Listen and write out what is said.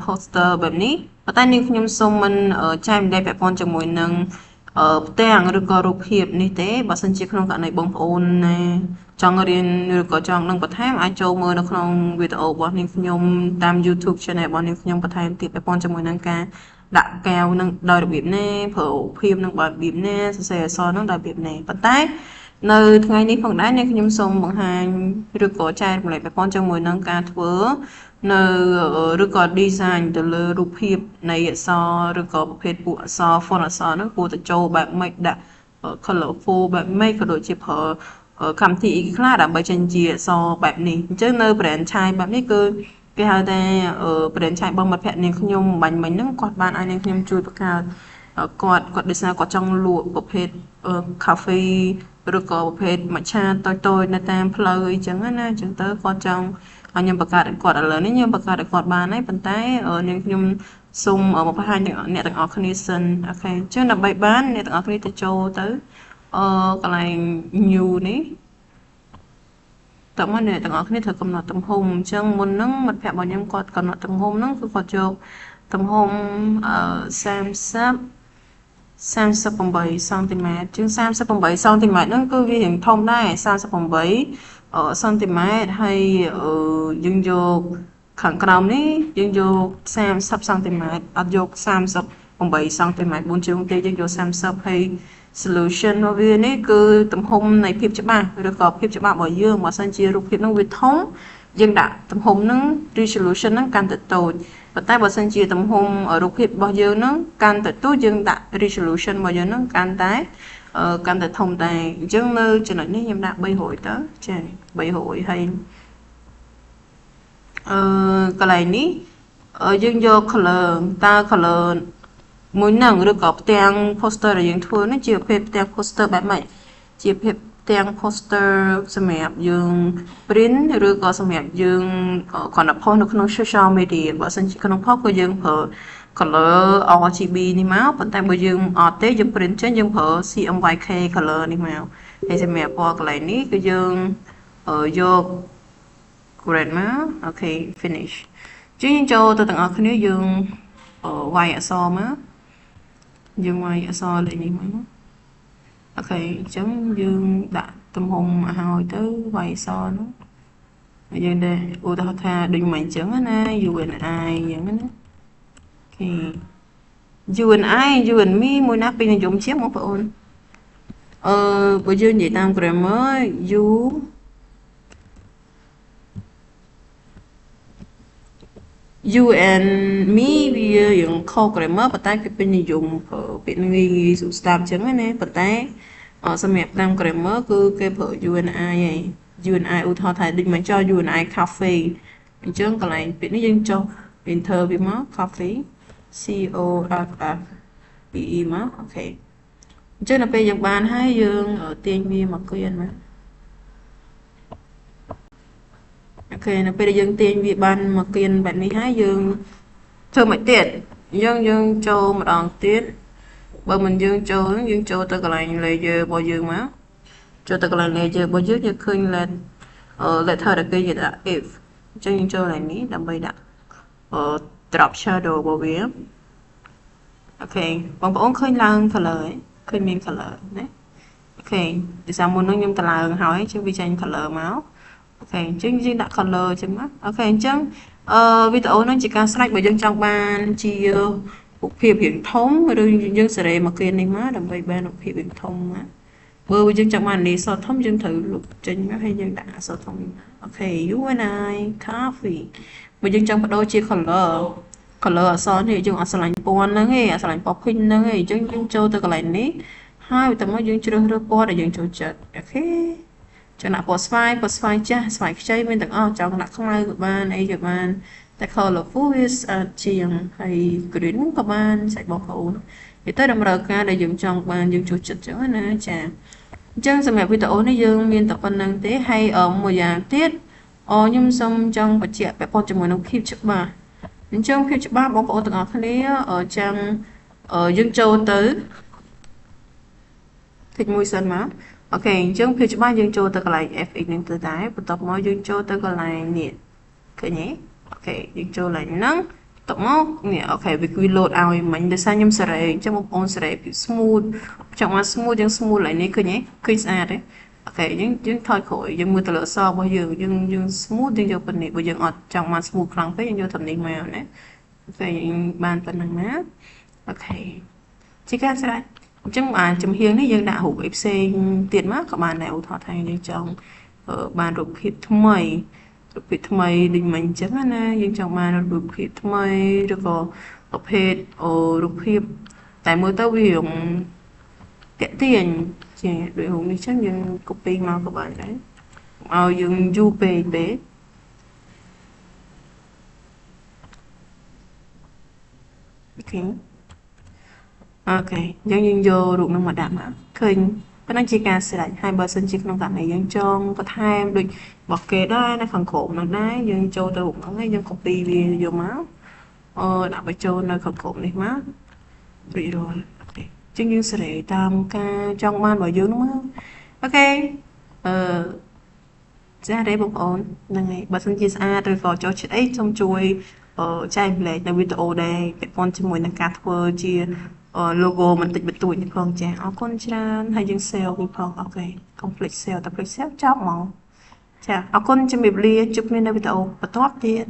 poster แบบนี้ប៉ុន្តែនាងខ្ញុំសូមមិនចែកម្លែកពាក់ព័ន្ធជាមួយនឹងផ្ទាំងឬក៏រូបភាពនេះទេបើសិនជាក្នុងករណីបងប្អូនណាចង់រៀនឬក៏ចង់នឹងបន្ថែមអាចចូលមើលនៅក្នុងវីដេអូរបស់នាងខ្ញុំតាម YouTube Channel របស់នាងខ្ញុំបន្ថែមទៀតពាក់ព័ន្ធជាមួយនឹងការដាក់កែវនឹងដោយរបៀបណាប្រើរូបភាពនឹងដោយរបៀបណាសរសេរអក្សរនឹងដោយរបៀបណាប៉ុន្តែនៅថ្ងៃនេះផងដែរនាងខ្ញុំសូមបង្ហាញឬក៏ចែករំលែកពាក់ព័ន្ធជាមួយនឹងការធ្វើនៅឬក៏ design ទៅលើរូបភាពនៃអក្សរឬក៏ប្រភេទពួកអក្សរ font អក្សរហ្នឹងគួរតែចូលបែបម៉េចដាក់ colorful បែបម៉េចក៏ដូចជាប្រើកម្មវិធីអីខ្លះដើម្បីចេញជាអក្សរបែបនេះអញ្ចឹងនៅ brand ឆាយបែបនេះគឺគេហៅថា brand ឆាយបងមិត្តភក្តិនាងខ្ញុំបាញ់មិញហ្នឹងគាត់បានឲ្យនាងខ្ញុំជួយបង្កើតគាត់ដោយសារគាត់ចង់លក់ប្រភេទ cafe ឬក៏ប្រភេទមច្ឆាតូចៗនៅតាមផ្លូវអីចឹងណាអញ្ចឹងទៅគាត់ចង់ឲ្យខ្ញុំបង្កើតឲ្យគាត់ឥឡូវនេះខ្ញុំបង្កើតឲ្យគាត់បានហើយប៉ុន្តែនាងខ្ញុំសូមមកបង្ហាញអ្នកទាំងអស់គ្នាសិនអូខេអញ្ចឹងដើម្បីបានអ្នកទាំងអស់គ្នាទៅចូលទៅកន្លែង new នេះតើមកអ្នកទាំងអស់គ្នាត្រូវកំណត់ទំហំអញ្ចឹងមុនហ្នឹងមិត្តភក្តិរបស់ខ្ញុំគាត់កំណត់ទំហំហ្នឹងគឺគាត់យកទំហំ38សង់ទីម៉ែត្រជាង38សង់ទីម៉ែត្រហ្នឹងគឺវារៀងធំដែរ38សង់ទីម៉ែត្រហើយយើងយកខាងក្រោមនេះយើងយក30សង់ទីម៉ែត្រអត់យក38សង់ទីម៉ែត្រ4ជើងទេយើងយក30ហើយ solution របស់វានេះគឺទំហំនៃភាពច្បាស់ឬក៏ភាពច្បាស់របស់យើងបើសិនជារូបភាពហ្នឹងវាធំយើងដាក់ទំហំហ្នឹង resolution ហ្នឹងកាន់តែតូចប៉ុន្តែបើសិនជាទំហំរូបភាពរបស់យើងហ្នឹងកាន់តែតូចយើងដាក់ resolution របស់យើងហ្នឹងកាន់តែធំដែរអញ្ចឹងនៅចំណុចនេះខ្ញុំដាក់300ទៅចា300ហើយកន្លែងនេះយើងយក color តើ color មួយហ្នឹងឬក៏ផ្ទាំង poster ដែលយើងធ្វើនេះជាប្រភេទផ្ទាំង poster បែបម៉េចជាប្រភេទផ្ទាំង poster សម្រាប់យើង print ឬក៏សម្រាប់យើងគ្រាន់តែ post នៅក្នុង social media បើសិនជាក្នុង post គឺយើងប្រើ color RGB នេះមកប៉ុន្តែបើយើងអត់ទេយើង print ចេញយើងប្រើ CMYK color នេះមកហើយសម្រាប់ពណ៌កន្លែងនេះគឺយើងយក grade មកអូខេ finish ជាងយើងចូលទៅទាំងអស់គ្នាយើងវាយអក្សរមកយើងវាយអក្សរលេខនេះមកអូខេអញ្ចឹងយើងដាក់ទំហំឲ្យហើយទៅវាយអក្សរនោះយើងដែរឧទាហរណ៍ថាដូចមិនអញ្ចឹងណា UNI អញ្ចឹងណាអូខេ UNI you and me មួយណាពីរនិយមជាងបងប្អូនបើយើងនិយាយតាម grammar you and me វាយ៉ាងខុស grammar ប៉ុន្តែគេពេញនិយមពាក្យងាយស្ដាប់អញ្ចឹងណាប៉ុន្តែសម្រាប់តាម grammar គឺគេប្រើ UNI ហើយ UNI ឧទាហរណ៍ថាដូចមិនចោល UNI cafe អញ្ចឹងកន្លែងពាក្យនេះយើងចុះ enter វាមក cafe COFFE មកអូខេអញ្ចឹងដល់ពេលយើងបានហើយយើងទាញវាមកគៀនមកអូខេនៅពេលដែលយើងទាញវាបានមកគៀនបែបនេះហើយយើងធ្វើមិនទៀតយើងចូលម្ដងទៀតបើមិនយើងចូលទៅកន្លែង layer របស់យើងមកចូលទៅកន្លែង layer របស់យើងឃើញ letter ដែលគេនិយាយថា if អញ្ចឹងយើងចូលកន្លែងនេះដើម្បីដាក់drop shadow របស់វាអូខេបងប្អូនឃើញឡើង color ហើយឃើញមាន color ណាអូខេដោយសារមុនហ្នឹងខ្ញុំទៅឡើងហើយអញ្ចឹងវាចេញ color មកអូខេអញ្ចឹងយើងដាក់ color អញ្ចឹងមកអូខេអញ្ចឹងវីដេអូនេះជាការស្រេចបើយើងចង់បានជារូបភាពរាងធំឬយើងសេរីមកគេនេះមកដើម្បីបានរូបភាពរាងធំណាបើយើងចង់បាននេះអក្សរធំយើងត្រូវលុបចេញមកហើយយើងដាក់អក្សរធំអូខេ UNI coffee បើយើងចង់បដូរជា color អក្សរនេះយើងអត់ស្រឡាញ់ពណ៌ហ្នឹងទេអត់ស្រឡាញ់ពណ៌ pink ហ្នឹងទេអញ្ចឹងយើងចូលទៅកន្លែងនេះហើយតែមកយើងជ្រើសរើសពណ៌ដែលយើងចូលចិត្តអូខេចំណាក់ពណ៌ស្វាយចាស់ស្វាយខ្ចីមានទាំងអស់ចង់ដាក់ខ្មៅក៏បានអីក៏បានតែ colorful វាស្អាតជាងហើយ green ក៏បានសាច់បងប្អូននិយាយទៅតម្រូវការដែលយើងចង់បានយើងចូលចិត្តចឹងណាចាអញ្ចឹងសម្រាប់វីដេអូនេះយើងមានតែប៉ុណ្្នឹងទេហើយមួយយ៉ាងទៀតខ្ញុំសូមចង់បញ្ជាក់ពាក់ព័ន្ធជាមួយនឹងភាពច្បាស់អញ្ចឹងភាពច្បាស់បងប្អូនទាំងអស់គ្នាចាំយើងចូលទៅតិចមួយសិនមកអូខេអញ្ចឹងភាពច្បាស់យើងចូលទៅកន្លែង FX នឹងទៅដែរបន្ទាប់មកយើងចូលទៅកន្លែងនេះឃើញទេអូខេយើងចូលកន្លែងហ្នឹង តមកនេះអូខេវា load ឲ្យមិញដោយសារខ្ញុំសេរីអញ្ចឹងបងប្អូនសេរីពី smooth ចង់មក smooth យើង smooth ឡើងនេះឃើញទេឃើញស្អាតទេអូខេយើងថយក្រោយយើងមើលទៅលើអក្សររបស់យើង smooth យើងយកប៉ុណ្នេះបើយើងអត់ចង់មក smooth ខ្លាំងពេកយើងយកតាមនេះមកណាអូខេបានប៉ុណ្ណឹងណាអូខេជាការស្រេចអញ្ចឹងចំហៀងនេះយើងដាក់រូបអីផ្សេងទៀតមកក៏បានដែរឧទាហរណ៍ថាយើងចង់បានរូបភាពថ្មីដូចមិញអញ្ចឹងណាយើងចង់បានរូបភាពថ្មីឬក៏ប្រភេទរូបភាពតែមើលទៅវាតាក់ទាញជាដូចរូបនេះអញ្ចឹងយើង copy មកក៏បានដែរឲ្យយើងយូរពេកអូខេយើងយករូបនោះមកដាក់មកឃើញប៉ុណ្ណឹងជាការស្រេចហើយបើសិនជាក្នុងករណីយើងចង់បន្ថែមដូចរបស់គេដែរណាខាងក្រោមនោះដែរយើងចូលទៅរូបហ្នឹងហើយយើង copy វាយកមកដាក់បញ្ចូលនៅខាងក្រោមនេះមករួចរាល់អូខេជាងយើងសេរីតាមការចង់បានរបស់យើងនោះមកអូខេចា៎ទេបងប្អូនហ្នឹងហើយបើសិនជាស្អាតឬក៏ចូលចិត្តអីសូមជួយចែកម្លែកនៅវីដេអូដែរពាក់ព័ន្ធជាមួយនឹងការធ្វើជា logo បន្តិចបន្តួចនេះផងចាអរគុណច្រើនហើយយើង save វាផងអូខេ complete save តែ complete save ចប់ហ្មងចាអរគុណជំរាបលាជួបគ្នានៅវីដេអូបន្ទាប់ទៀត